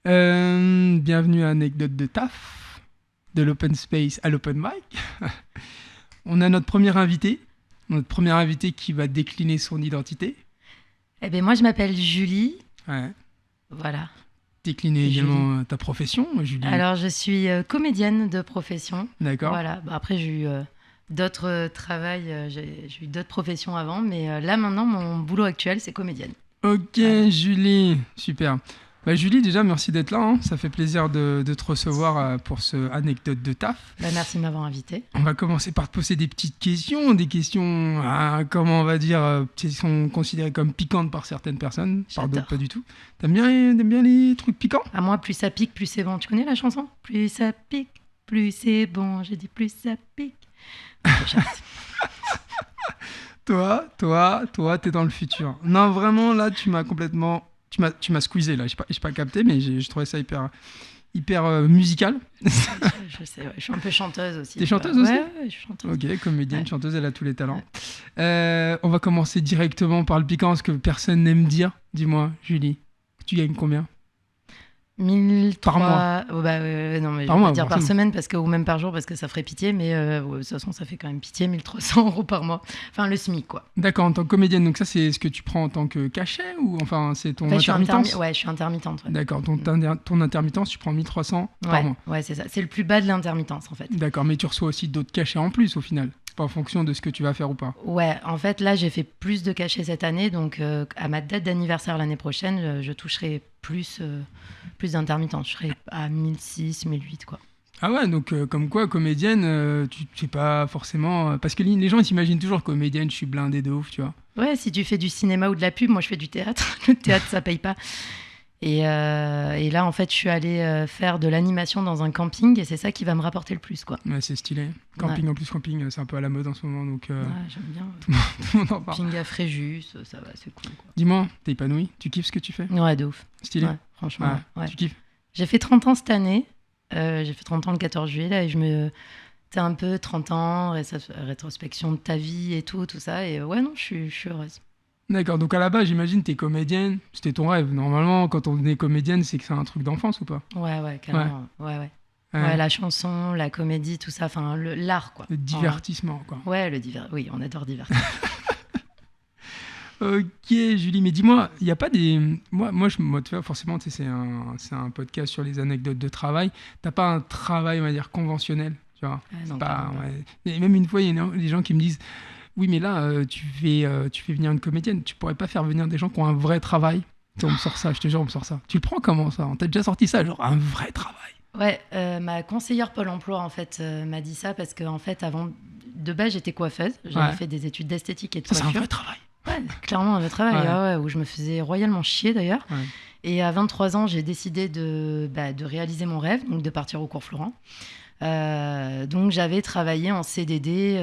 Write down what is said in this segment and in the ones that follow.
Bienvenue à Anecdote de taf, de l'open space à l'open mic. On a notre premier invité qui va décliner son identité. Eh bien, moi, je m'appelle Julie. Ouais. Voilà. Décliner également ta profession, Julie. Alors, je suis comédienne de profession. D'accord. Voilà. Bah, après, j'ai eu d'autres travails, j'ai eu d'autres professions avant, mais là, maintenant, mon boulot actuel, c'est comédienne. Ok, voilà. Julie, super. Bah, Julie, déjà, merci d'être là. Hein. Ça fait plaisir de te recevoir pour ce anecdote de taf. Bah, merci de m'avoir invité. On va commencer par te poser des petites questions, comment on va dire, qui sont considérées comme piquantes par certaines personnes, par d'autres pas du tout. T'aimes bien les trucs piquants ? À moi, plus ça pique, plus c'est bon. Tu connais la chanson ? Plus ça pique, plus c'est bon. J'ai dit plus ça pique. Toi, t'es dans le futur. Non, vraiment, là, tu m'as complètement... Tu m'as squeezé, là. J'ai pas capté, mais je trouvais ça hyper musical. Je sais, ouais. Je suis un peu chanteuse aussi. T'es chanteuse aussi ? Ouais, je suis chanteuse. Ok, comédienne, chanteuse, elle a tous les talents. Ouais. On va commencer directement par le piquant, ce que personne n'aime dire. Dis-moi, Julie, tu gagnes combien ? 1003 par mois. Oh bah, non, mais par je vais mois, pas dire par semaine ou même par jour parce que ça ferait pitié, mais de toute façon ça fait quand même pitié, 1300 € par mois. Enfin, le SMIC, quoi. D'accord, en tant que comédienne, donc ça c'est ce que tu prends en tant que cachet ou enfin c'est ton intermittence ? Je suis intermittente. Ouais. D'accord, ton intermittence, tu prends 1300 par mois. Ouais, c'est ça. C'est le plus bas de l'intermittence en fait. D'accord, mais tu reçois aussi d'autres cachets en plus au final, pas en fonction de ce que tu vas faire ou pas. Ouais, en fait là j'ai fait plus de cachets cette année, donc à ma date d'anniversaire l'année prochaine, je toucherai plus d'intermittence. Je serai à 1006, 1008 quoi. Ah ouais, donc comme quoi, comédienne, tu sais pas forcément... parce que les gens ils s'imaginent toujours comédienne, je suis blindée de ouf, tu vois. Ouais, si tu fais du cinéma ou de la pub, moi je fais du théâtre. Le théâtre, ça paye pas. Et là, en fait, je suis allée faire de l'animation dans un camping et c'est ça qui va me rapporter le plus, quoi. Ouais, c'est stylé. Camping, ouais. En plus, camping, c'est un peu à la mode en ce moment, donc... Ouais, j'aime bien. Tout le monde en parle. Camping à Fréjus, ça va, c'est cool, quoi. Dis-moi, t'es épanouie ? Tu kiffes ce que tu fais ? Ouais, de ouf. Stylé ? Ouais, franchement, ouais. Tu kiffes ? J'ai fait 30 ans cette année. J'ai fait 30 ans le 14 juillet, là, et t'es un peu 30 ans, rétrospection de ta vie et tout ça. Et ouais, non, je suis heureuse. D'accord, donc à la base, j'imagine, t'es comédienne, c'était ton rêve. Normalement, quand on est comédienne, c'est que c'est un truc d'enfance ou pas ? Ouais, carrément. Ouais. Ouais, la chanson, la comédie, tout ça, enfin, l'art, quoi. Le divertissement, quoi. Ouais, oui, on adore divertir. Ok, Julie, mais dis-moi, il n'y a pas des... Moi, tu vois, forcément, c'est un podcast sur les anecdotes de travail. T'as pas un travail, on va dire, conventionnel, tu vois ? Non, pas. Et même une fois, il y a des gens qui me disent... Oui, mais là, tu fais venir une comédienne. Tu pourrais pas faire venir des gens qui ont un vrai travail. On me sort ça, je te jure, on me sort ça. Tu le prends comment, ça ? On t'a déjà sorti ça, genre un vrai travail ? Ouais, ma conseillère Pôle emploi, en fait, m'a dit ça parce qu'en fait, avant, de base, j'étais coiffeuse. J'avais fait des études d'esthétique et de coiffure. Ça, c'est un vrai travail. Ouais, clairement un vrai travail, où je me faisais royalement chier, d'ailleurs. Ouais. Et à 23 ans, j'ai décidé de réaliser mon rêve, donc de partir au cours Florent. Donc j'avais travaillé en CDD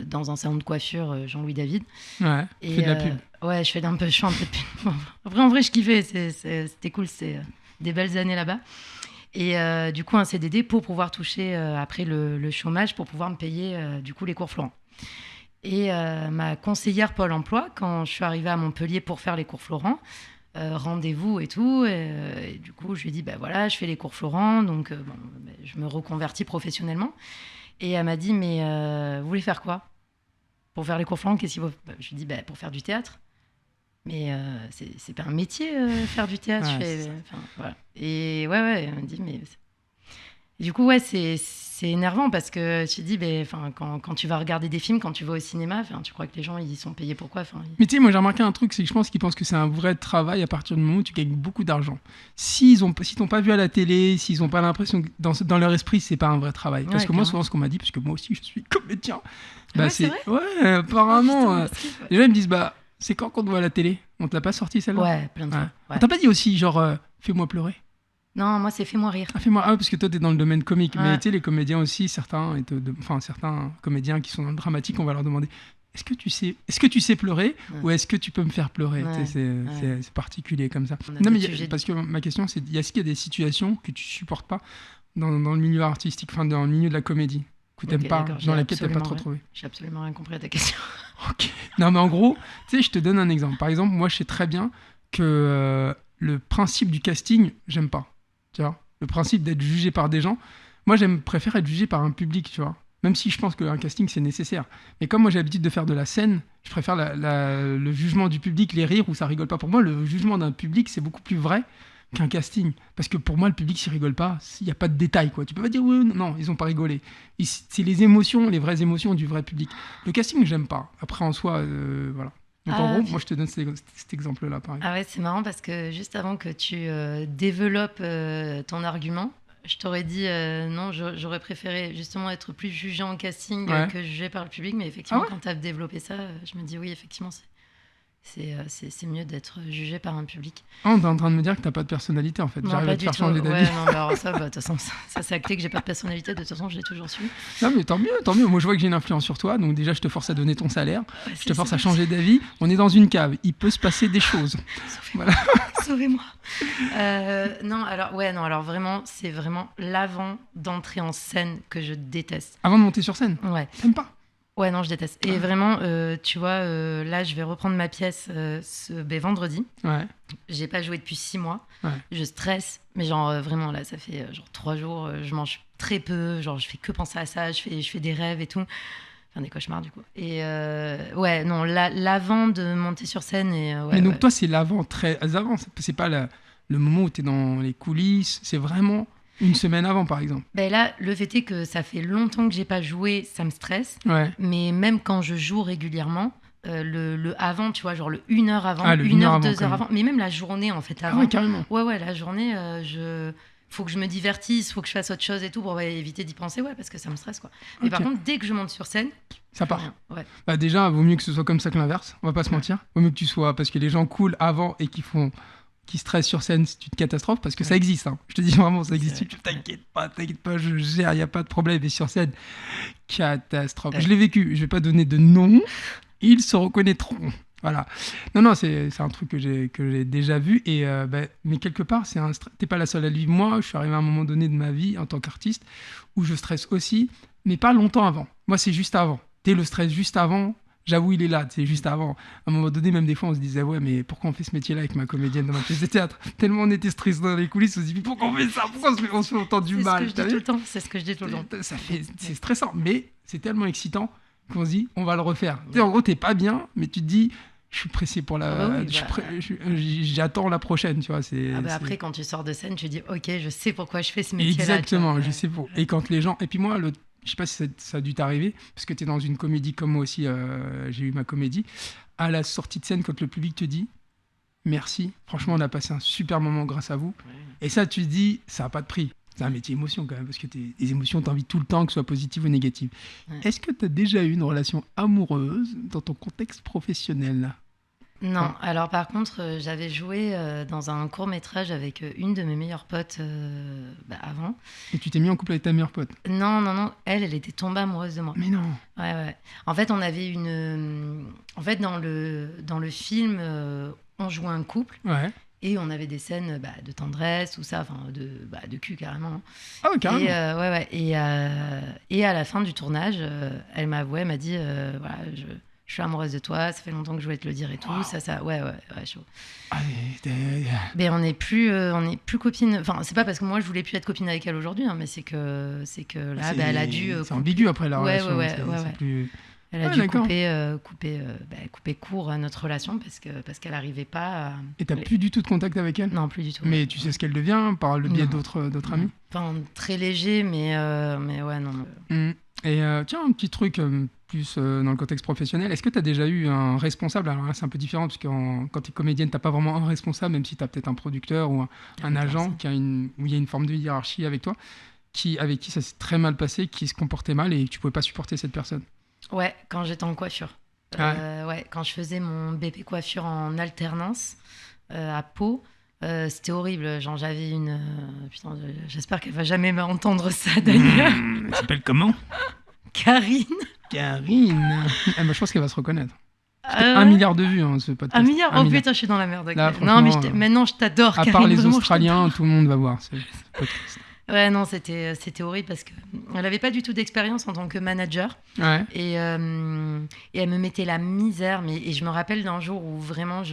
dans un salon de coiffure Jean-Louis David. Ouais, tu fais de la pub. Ouais, je fais un peu de pub. En vrai, je kiffais, c'était cool, c'est des belles années là-bas. Et du coup, un CDD pour pouvoir toucher après le chômage, pour pouvoir me payer du coup les cours Florent. Et ma conseillère Pôle emploi, quand je suis arrivée à Montpellier pour faire les cours Florent, rendez-vous et tout, et du coup je lui ai dit voilà, je fais les cours Florent, donc je me reconvertis professionnellement. Et elle m'a dit vous voulez faire quoi pour faire les cours Florent? Qu'est-ce qu'il faut? Je lui ai dit pour faire du théâtre. Mais c'est pas un métier faire du théâtre. Voilà. Et ouais, elle m'a dit Et du coup c'est énervant parce que tu te dis quand tu vas regarder des films, quand tu vas au cinéma, tu crois que les gens ils sont payés pour quoi? Mais tu sais, moi j'ai remarqué un truc, c'est que je pense qu'ils pensent que c'est un vrai travail à partir du moment où tu gagnes beaucoup d'argent. S'ils t'ont pas vu à la télé, s'ils ont pas l'impression que dans leur esprit c'est pas un vrai travail. Parce que moi souvent ce qu'on m'a dit, parce que moi aussi je suis comédien, c'est vrai. Ouais, apparemment les gens ils me disent c'est quand qu'on te voit à la télé? On te l'a pas sorti celle-là? Ouais, plein de fois. Ouais. On t'a pas dit aussi genre fais-moi pleurer? Non, moi c'est fais-moi rire. Parce que toi t'es dans le domaine comique, mais tu sais les comédiens aussi, certains comédiens qui sont dans le dramatique, on va leur demander est-ce que tu sais pleurer ou est-ce que tu peux me faire pleurer? C'est particulier comme ça. Non mais parce que ma question c'est est-ce qu'il y a des situations que tu supportes pas dans le milieu artistique, enfin dans le milieu de la comédie que t'aimes pas, dans laquelle t'aimes pas te retrouver? J'ai absolument rien compris à ta question. Ok. Non mais en gros, tu sais, je te donne un exemple. Par exemple, moi je sais très bien que le principe du casting, j'aime pas. tu vois. Le principe d'être jugé par des gens. Moi, préfère être jugé par un public, tu vois. Même si je pense qu'un casting, c'est nécessaire. Mais comme moi, j'ai l'habitude de faire de la scène, je préfère le jugement du public, les rires où ça rigole pas. Pour moi, le jugement d'un public, c'est beaucoup plus vrai qu'un casting. Parce que pour moi, le public, s'il rigole pas, il n'y a pas de détails, quoi. Tu peux pas dire, oui, non, ils ont pas rigolé. C'est les émotions, les vraies émotions du vrai public. Le casting, j'aime pas. Après, en soi, voilà. Donc en gros, moi, je te donne cet exemple-là, pareil. Ah ouais, c'est marrant parce que juste avant que tu développes ton argument, je t'aurais dit non, j'aurais préféré justement être plus jugé en casting que jugé par le public, mais effectivement, quand tu as développé ça, je me dis oui, effectivement, c'est mieux d'être jugé par un public. Oh, t'es en train de me dire que t'as pas de personnalité en fait. Non, j'arrive pas à te du faire tout. changer d'avis. Ouais, non, bah alors ça, de toute façon, ça c'est acté que j'ai pas de personnalité. De toute façon, je l'ai toujours su. Non, mais tant mieux, tant mieux. Moi, je vois que j'ai une influence sur toi, donc déjà, je te force à donner ton salaire, je te force à changer d'avis. On est dans une cave, il peut se passer des choses. Sauvez-moi. Sauvez-moi. Alors vraiment, c'est vraiment l'avant d'entrer en scène que je déteste. Avant de monter sur scène. Ouais. T'aimes pas? Ouais, non, je déteste. Et vraiment, tu vois, là, je vais reprendre ma pièce vendredi. Ouais. J'ai pas joué depuis 6 mois. Ouais. Je stresse, mais genre vraiment, là, ça fait genre 3 jours, je mange très peu, genre je fais que penser à ça, je fais des rêves et tout. Enfin, des cauchemars, du coup. Et ouais, non, l'avant de monter sur scène. Mais donc, toi, c'est l'avant, très avant. C'est pas le moment où t'es dans les coulisses, c'est vraiment... Une semaine avant, par exemple. Ben là, le fait est que ça fait longtemps que j'ai pas joué, ça me stresse. Ouais. Mais même quand je joue régulièrement, le avant, tu vois, genre le 1 heure avant, 1 heure, 2 heures avant, mais même la journée, en fait, avant. Ah ouais, carrément. Ouais, la journée, faut que je me divertisse, faut que je fasse autre chose et tout pour éviter d'y penser, parce que ça me stresse, quoi. Mais par contre, dès que je monte sur scène... Ça part. Ouais. Bah déjà, vaut mieux que ce soit comme ça que l'inverse, on va pas se mentir. Vaut mieux que tu sois... Parce que les gens cool avant et qui stressent sur scène, c'est une catastrophe, parce que ça existe. Hein. Je te dis vraiment, ça existe. T'inquiète pas, je gère, il n'y a pas de problème. Et sur scène, catastrophe. Je l'ai vécu, je vais pas donner de nom, ils se reconnaîtront. Voilà. Non, c'est un truc que j'ai déjà vu. Et, mais quelque part, t'es pas la seule à le vivre. Moi, je suis arrivé à un moment donné de ma vie en tant qu'artiste où je stresse aussi, mais pas longtemps avant. Moi, c'est juste avant. T'es le stress juste avant. J'avoue, il est là, c'est juste avant. À un moment donné, même des fois, on se disait, ouais, mais pourquoi on fait ce métier-là avec ma comédienne dans ma pièce de théâtre? Tellement on était stressés dans les coulisses, on se dit, mais pourquoi on fait ça? Pourquoi on se fait autant du mal? C'est ce que je dis tout le temps. C'est stressant, mais c'est tellement excitant qu'on se dit, on va le refaire. Ouais. En gros, t'es pas bien, mais tu te dis, je suis pressé pour j'attends la prochaine, tu vois. Après, quand tu sors de scène, tu dis, ok, je sais pourquoi je fais ce métier-là. Exactement, je sais pour. Et quand les gens... Et puis moi, je sais pas si ça a dû t'arriver, parce que tu es dans une comédie comme moi aussi, j'ai eu ma comédie. À la sortie de scène, quand le public te dit merci, franchement, on a passé un super moment grâce à vous. Ouais. Et ça, tu te dis, ça n'a pas de prix. C'est un métier émotion quand même, parce que les émotions, tu as envie tout le temps, que ce soit positive ou négative. Ouais. Est-ce que tu as déjà eu une relation amoureuse dans ton contexte professionnel ? Non, alors par contre, j'avais joué dans un court-métrage avec une de mes meilleures potes avant. Et tu t'es mis en couple avec ta meilleure pote ? Non, elle était tombée amoureuse de moi. Mais non. Ouais. En fait, on avait En fait, dans le film, on jouait un couple. Ouais. Et on avait des scènes de tendresse, tout ça, enfin de cul carrément. Ah oui, carrément. Et à la fin du tournage, elle m'a dit, voilà, je suis amoureuse de toi, ça fait longtemps que je voulais te le dire et tout. Wow. Ça, ouais, chaud. Mais on n'est plus copines. Enfin, c'est pas parce que moi je voulais plus être copine avec elle aujourd'hui, hein, mais c'est que là, elle a dû. C'est ambigu après la relation. Ouais. Plus... Elle a dû couper court à notre relation parce qu'elle n'arrivait pas à... Et t'as plus du tout de contact avec elle ? Non, plus du tout. Mais tu sais ce qu'elle devient par le biais d'autres amis ? Enfin, très léger, mais ouais, non. Et tiens, un petit truc plus dans le contexte professionnel. Est-ce que tu as déjà eu un responsable ? Alors là, c'est un peu différent, parce que quand tu es comédienne, tu n'as pas vraiment un responsable, même si tu as peut-être un producteur ou un agent où il y a une forme de hiérarchie avec toi, avec qui ça s'est très mal passé, qui se comportait mal et que tu ne pouvais pas supporter cette personne. Ouais, quand j'étais en coiffure. Quand je faisais mon BP coiffure en alternance à Pau, c'était horrible. Genre, j'avais une... Putain, j'espère qu'elle va jamais m'entendre ça, d'ailleurs. Elle s'appelle comment ? Karine. Je pense qu'elle va se reconnaître. 1 milliard de vues, hein, ce podcast. 1 milliard ? Oh putain, je suis dans la merde. Là, non, mais maintenant, je t'adore, Karine. À part les Australiens, tout le monde va voir ce podcast. Ouais, non, c'était horrible parce qu'elle n'avait pas du tout d'expérience en tant que manager. Ouais. Et elle me mettait la misère. Et je me rappelle d'un jour où vraiment,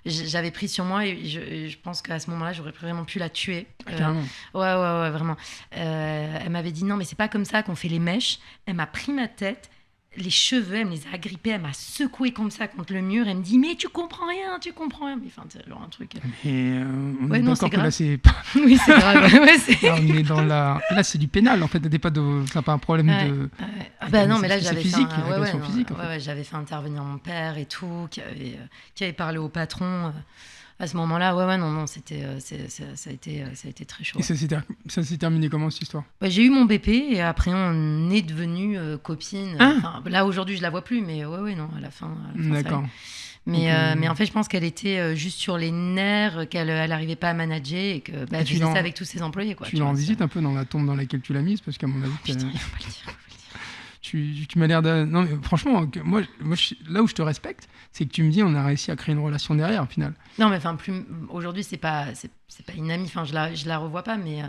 j'avais pris sur moi et je pense qu'à ce moment-là, j'aurais vraiment pu la tuer. Carrément. Ouais, vraiment. Elle m'avait dit non, mais c'est pas comme ça qu'on fait les mèches. Elle m'a pris ma tête, les cheveux, elle me les a agrippés, elle m'a secoué comme ça contre le mur. Elle me dit mais tu comprends rien. Mais enfin, c'est genre un truc. Et on est non, d'accord c'est que là, grave. c'est. Oui, c'est grave. Ouais, Là, on est dans la. Là, c'est du pénal en fait. C'est pas un problème de. Ah bah non, mais là c'est j'avais physique, fait agression physique. En fait. ouais, j'avais fait intervenir mon père et tout, qui avait parlé au patron. À ce moment-là, non, c'était, ça a été très chaud. Et ça s'est terminé comment cette histoire? J'ai eu mon BP et après on est devenus copines. Ah. Là aujourd'hui je la vois plus, mais non, à la fin. D'accord. Mais en fait, je pense qu'elle était juste sur les nerfs, qu'elle n'arrivait pas à manager et que elle faisait ça avec tous ses employés. Quoi, tu l'en visites un peu dans la tombe dans laquelle tu l'as mise, parce qu'à mon avis. Putain, il faut pas le dire. Tu m'as l'air de. Non, mais franchement, moi là où je te respecte, c'est que tu me dis on a réussi à créer une relation derrière, au final. Non, mais aujourd'hui, c'est pas une amie. Enfin, je la revois pas, mais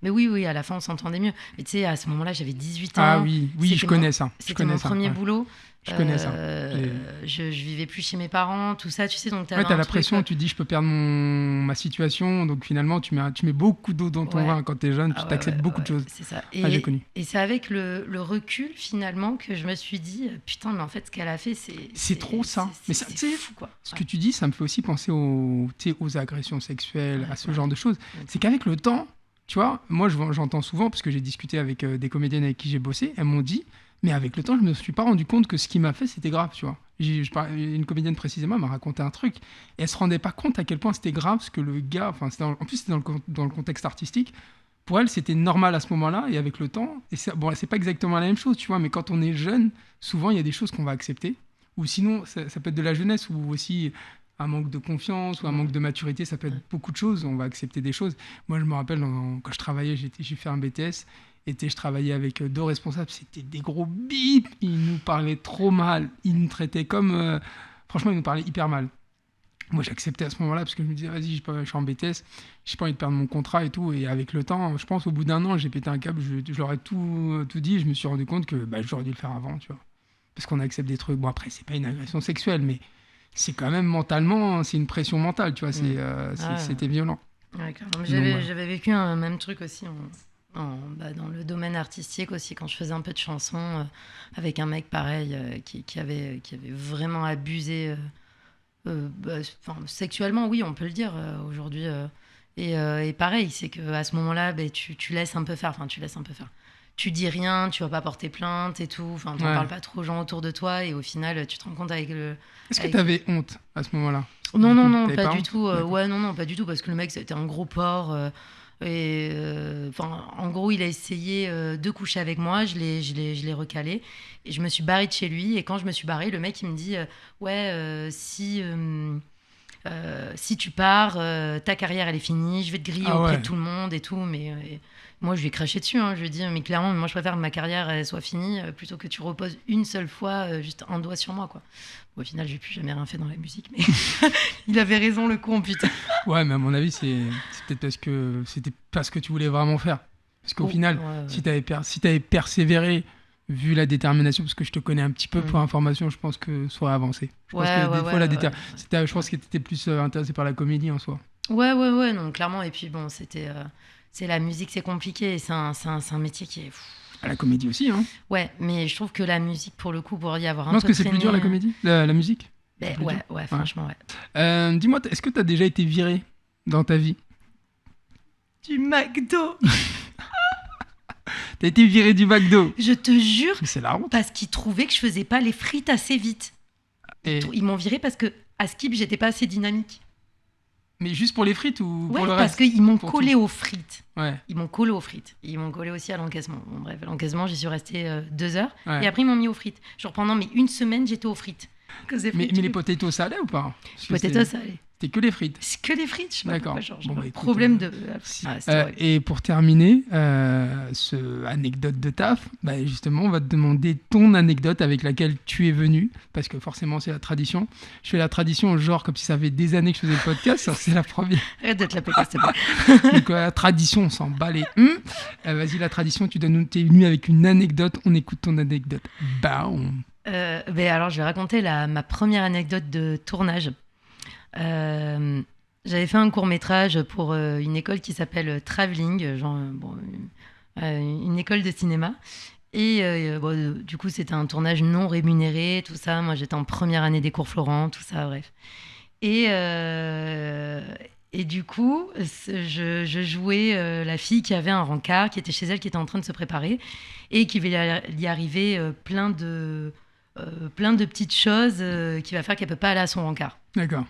oui, à la fin, on s'entendait mieux. Mais tu sais, à ce moment-là, j'avais 18 ans. Ah oui, je connais ça. C'était mon premier boulot. Je connais ça. Je vivais plus chez mes parents, tout ça, tu sais. Donc, t'as la pression, tu te dis je peux perdre ma situation, donc finalement tu mets beaucoup d'eau dans ton vin quand t'es jeune, tu t'acceptes beaucoup de choses. C'est ça. J'ai connu. Et c'est avec le recul finalement que je me suis dit putain, mais en fait ce qu'elle a fait c'est trop ça. Mais ça, c'est fou quoi. Ce que tu dis, ça me fait aussi penser aux agressions sexuelles, à ce genre de choses. C'est qu'avec le temps, tu vois, moi j'entends souvent, parce que j'ai discuté avec des comédiennes avec qui j'ai bossé, elles m'ont dit. Mais avec le temps, je ne me suis pas rendu compte que ce qu'il m'a fait, c'était grave, tu vois. Une comédienne précisément m'a raconté un truc, et elle ne se rendait pas compte à quel point c'était grave, parce que le gars, en plus c'était dans le contexte artistique, pour elle c'était normal à ce moment-là, et avec le temps, et c'est pas exactement la même chose, tu vois, mais quand on est jeune, souvent il y a des choses qu'on va accepter, ou sinon ça peut être de la jeunesse, ou aussi un manque de confiance, ou un manque de maturité, ça peut être beaucoup de choses, on va accepter des choses. Moi je me rappelle, quand je travaillais, j'ai fait un BTS, je travaillais avec 2 responsables, c'était des gros bips, ils nous parlaient trop mal, ils nous traitaient comme... franchement, ils nous parlaient hyper mal. Moi, j'acceptais à ce moment-là, parce que je me disais, vas-y, je suis en BTS, j'ai pas envie de perdre mon contrat et tout, et avec le temps, je pense, au bout d'1 an, j'ai pété un câble, je leur ai tout dit, je me suis rendu compte que j'aurais dû le faire avant, tu vois. Parce qu'on accepte des trucs, bon après, c'est pas une agression sexuelle, mais c'est quand même mentalement, c'est une pression mentale, tu vois, c'était violent. Ouais, j'avais vécu un même truc aussi dans le domaine artistique aussi, quand je faisais un peu de chansons avec un mec pareil qui avait vraiment abusé sexuellement, oui, on peut le dire aujourd'hui. Et pareil, c'est qu'à ce moment-là, tu laisses un peu faire. Tu dis rien, tu vas pas porter plainte et tout. Enfin, t'en parles pas trop aux gens autour de toi. Et au final, tu te rends compte avec le... Est-ce que t'avais honte à ce moment-là? Non, pas du tout. Non, pas du tout, parce que le mec, c'était un gros porc. En gros, il a essayé de coucher avec moi, je l'ai recalé et je me suis barrée de chez lui. Et quand je me suis barrée, le mec il me dit si tu pars, ta carrière elle est finie, je vais te griller auprès de tout le monde et tout. Mais moi je lui ai craché dessus, je lui ai dit mais clairement moi je préfère que ma carrière elle soit finie plutôt que tu reposes une seule fois juste un doigt sur moi quoi. Au final, j'ai plus jamais rien fait dans la musique, mais il avait raison, le con, putain. Ouais, mais à mon avis, c'est peut-être parce que c'était pas ce que tu voulais vraiment faire. Parce qu'au final, si t'avais persévéré, vu la détermination, parce que je te connais un petit peu pour information, je pense que ça aurait avancé. Je pense je pense que t'étais plus intéressé par la comédie en soi. Ouais, non, clairement. Et puis bon, c'est la musique, c'est compliqué. C'est un métier qui est... À la comédie aussi, hein. Ouais, mais je trouve que la musique, pour le coup, pour y avoir un peu... peu que c'est plus dur, la comédie, la musique? Ouais, franchement, ouais. Dis-moi, est-ce que tu as déjà été viré dans ta vie? Du McDo. T'as été viré du McDo? Je te jure. Mais c'est la honte. Parce qu'ils trouvaient que je faisais pas les frites assez vite. Ils m'ont viré parce que à Skip, j'étais pas assez dynamique. Mais juste pour les frites ou pour le reste? Parce qu'ils m'ont collé aux frites. Ouais. Ils m'ont collé aux frites. Ils m'ont collé aussi à l'encaissement. Bon, bref, à l'encaissement, j'y suis restée 2 heures. Ouais. Et après, ils m'ont mis aux frites. Genre pendant une semaine, j'étais aux frites. Mais les potatoes salés ou pas? Potatoes salés. C'était que les frites? C'est que les frites, je sais pas. D'accord. Problème de... et pour terminer, ce anecdote de taf, justement, on va te demander ton anecdote avec laquelle tu es venu, parce que forcément, c'est la tradition. Je fais la tradition, genre, comme si ça fait des années que je faisais le podcast, c'est la première. Arrête de te la péter, s'il te plaît. Donc, la tradition, on s'en bat les... Vas-y, la tradition, t'es venu avec une anecdote, on écoute ton anecdote. Alors, je vais raconter ma première anecdote de tournage. J'avais fait un court-métrage pour une école qui s'appelle Travelling, une école de cinéma. Et du coup, c'était un tournage non rémunéré, tout ça. Moi, j'étais en première année des cours Florent, tout ça, bref. Et du coup, je jouais la fille qui avait un rencard, qui était chez elle, qui était en train de se préparer, et qui va y arriver plein de petites choses qui va faire qu'elle ne peut pas aller à son rencard. D'accord.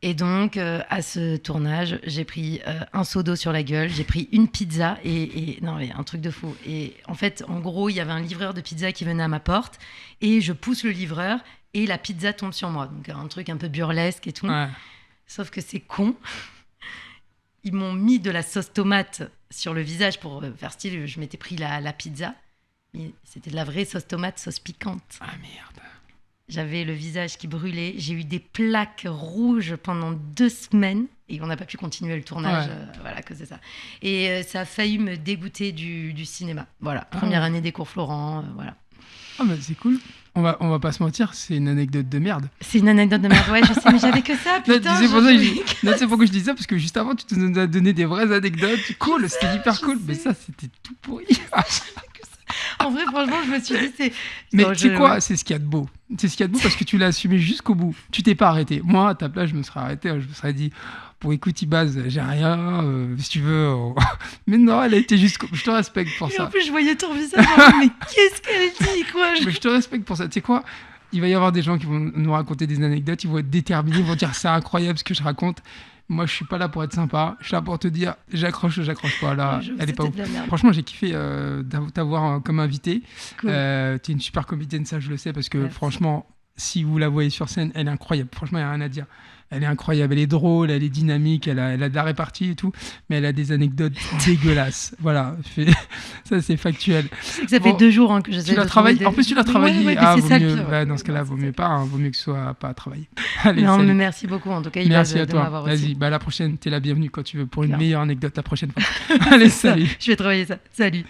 Et donc, à ce tournage, j'ai pris un seau d'eau sur la gueule, j'ai pris une pizza, non, mais un truc de fou. Et en fait, en gros, il y avait un livreur de pizza qui venait à ma porte, et je pousse le livreur, et la pizza tombe sur moi. Donc, un truc un peu burlesque et tout. Ouais. Sauf que c'est con. Ils m'ont mis de la sauce tomate sur le visage pour faire style. Je m'étais pris la pizza, mais c'était de la vraie sauce tomate, sauce piquante. Ah merde. J'avais le visage qui brûlait. J'ai eu des plaques rouges pendant 2 semaines et on n'a pas pu continuer le tournage. Voilà, que c'est ça. Et ça a failli me dégoûter du cinéma. Voilà, première année des cours Florent. Voilà. Ah bah c'est cool. On va pas se mentir, c'est une anecdote de merde. C'est une anecdote de merde, ouais, je sais, mais j'avais que ça, putain. C'est pourquoi je dis ça, parce que juste avant, tu nous as donné des vraies anecdotes. Cool, c'était hyper cool, mais ça, c'était tout pourri. En vrai, franchement, je me suis dit, Mais tu sais quoi, c'est ce qu'il y a de beau. C'est ce qu'il y a de beau parce que tu l'as assumé jusqu'au bout. Tu t'es pas arrêté. Moi, à ta place, je me serais arrêté. Je me serais dit, bon, écoute, Ibaz, j'ai rien, si tu veux. Mais non, elle a été jusqu'au bout. Je te respecte pour ça. Et en plus, je voyais ton visage, mais qu'est-ce qu'elle dit, quoi. Mais je te respecte pour ça. Tu sais quoi, il va y avoir des gens qui vont nous raconter des anecdotes, ils vont être déterminés, ils vont dire, c'est incroyable ce que je raconte. Moi, je suis pas là pour être sympa. Je suis là pour te dire, j'accroche ou j'accroche pas. Là, elle est pas ouf. Franchement, j'ai kiffé t'avoir comme invité. Cool. T'es une super comédienne, ça, je le sais, parce que franchement, si vous la voyez sur scène, elle est incroyable. Franchement, il n'y a rien à dire. Elle est incroyable, elle est drôle, elle est dynamique, elle a de la répartie et tout, mais elle a des anecdotes dégueulasses. Voilà, ça c'est factuel. C'est que ça fait 2 jours que j'essaie de travailler. En plus, tu l'as travaillé. C'est mieux. Dans ce cas-là, vaut mieux pas. Vaut mieux que ce soit pas à travailler. Allez, non, mais merci beaucoup. En tout cas, merci à toi. Vas-y, la prochaine, t'es la bienvenue quand tu veux pour une meilleure anecdote la prochaine fois. Allez, salut. Je vais travailler ça. Salut.